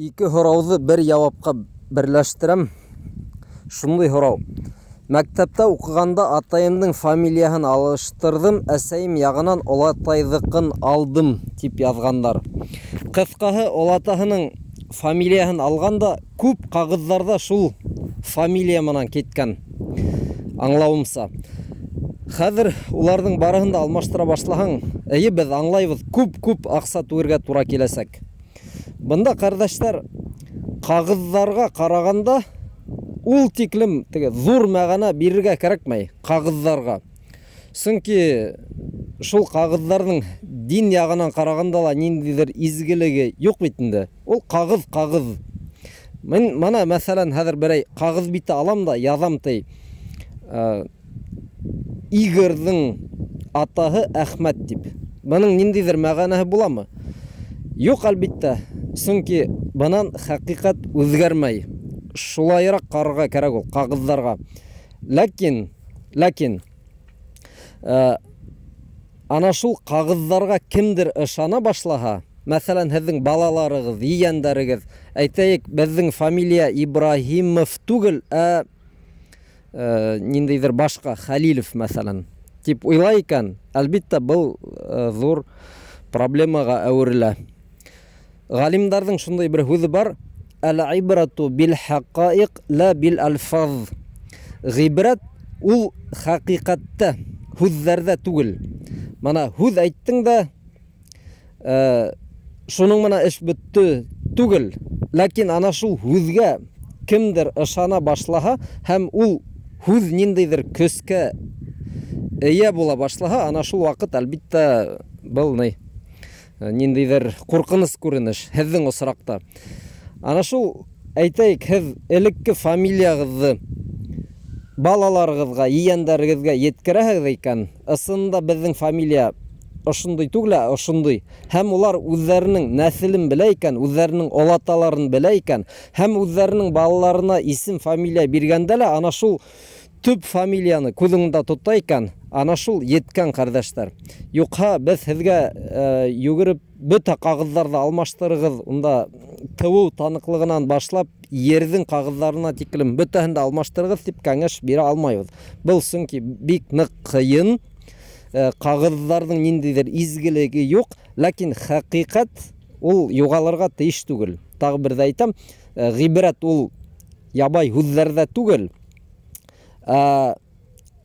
Ике һорауҙы бер яуапҡа берләштерәм. Шундай һорау. Мәктәптә уҡығанда атайымдың фамилияһын алыштырҙым, әсәйем яғынан олатайҙыҡын алдым, тип яҙғандар. Ҡыҫҡаһы, олатаһының фамилияһын алғанда күп ҡағыҙҙарҙа шул фамилия менән киткән, аңлауымса. Хәҙер уларҙың барыһын да алмаштыра башлаһаң, эйе, беҙ аңлайбыҙ, күп аҡса түгергә тура киләсәк. Бында, ҡәрҙәштәр, ҡағыҙҙарға ҡарағанда ул тиклем ҙур мәғәнә бирергә кәрәкмәй ҡағыҙҙарға. Сөнки шул ҡағыҙҙарҙың дин яғынан ҡарағанда ла ниндәйҙер изгелеге юҡ бит инде. Ул ҡағыҙ. Мин мана мәсәлән хәҙер берәй ҡағыҙ бите алам да яҙам ти. Игорҙың атаһы Әхмәт дип. Бының ниндәйҙер мәғәнәһе буламы? Юҡ, әлбиттә. Сөнки бынан хәҡиҡәт үҙгәрмәй. Шулайыраҡ ҡарарға кәрәк ул ҡағыҙҙарға. Ләкин ана шул ҡағыҙҙарға кемдер ышана башлаһа, мәсәлән, һеҙҙең балаларығыҙ, ейәндәрегеҙ, әйтәйек, беҙҙең фамилия Ибраһимов түгел, ниндәйҙер башҡа, Хәлилов, мәсәлән, тип уйлай икән, әлбиттә, был ҙур проблемаға әүерелә. Ғалимдарҙың шундай бер һүҙе бар: «Әл-ибрату бил-хаҡаиҡ, лә бил-алфаҙ». Ғибрәт ул хәҡиҡәттә, һүҙҙәрҙә түгел. Мана һүҙ әйттең дә, шуның менән эш бөттө түгел. Ләкин ана шул һүҙгә кемдер ышана башлаһа, һәм ул һүҙ ниндәйҙер көскә эйә була башлаһа, ана шул ваҡыт, әлбиттә, был ниндәйҙер ҡурҡыныс күренеш һеҙҙең осраҡта. Ана шул, әйтәйек, һеҙ элекке фамилияғыҙҙы балаларығыҙға, ейәндәрегеҙгә еткерәһегеҙ икән, ысынында беҙҙең фамилия ошондай түгел, ошондай. Һәм улар үҙҙәренең нәҫелен белә икән, үҙҙәренең олаталарын белә икән, һәм үҙҙәренең балаларына исем фамилия биргәндә лә ана шул төп фамилияны күҙеңдә тота икән, ана шул еткән, ҡәрҙәштәр. Юҡһа, беҙ һеҙгә йүгереп бөтә ҡағыҙҙарҙы алмаштырығыҙ, унда тыуыу таныҡлығынан башлап, ерҙең ҡағыҙҙарына тиклем бөтәһен дә алмаштырығыҙ тип кәңәш бирә алмайбыҙ. Был сөнки бик ныҡ ҡыйын, ҡағыҙҙарҙың ниндәйҙер изгелеге юҡ, ләкин хәҡиҡәт ул юғалырға тейеш түгел. Тағы берҙә әйтәм, ғибрәт ул ябай һүҙҙәрҙә түгел,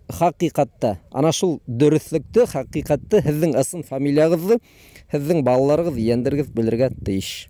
хәҡиҡәттә, ана шул дөрөҫлөктө, хәҡиҡәтте, һеҙҙең ысын фамилияғыҙҙы, һеҙҙең балаларығыҙ, ейәндәрегеҙ белергә тейеш.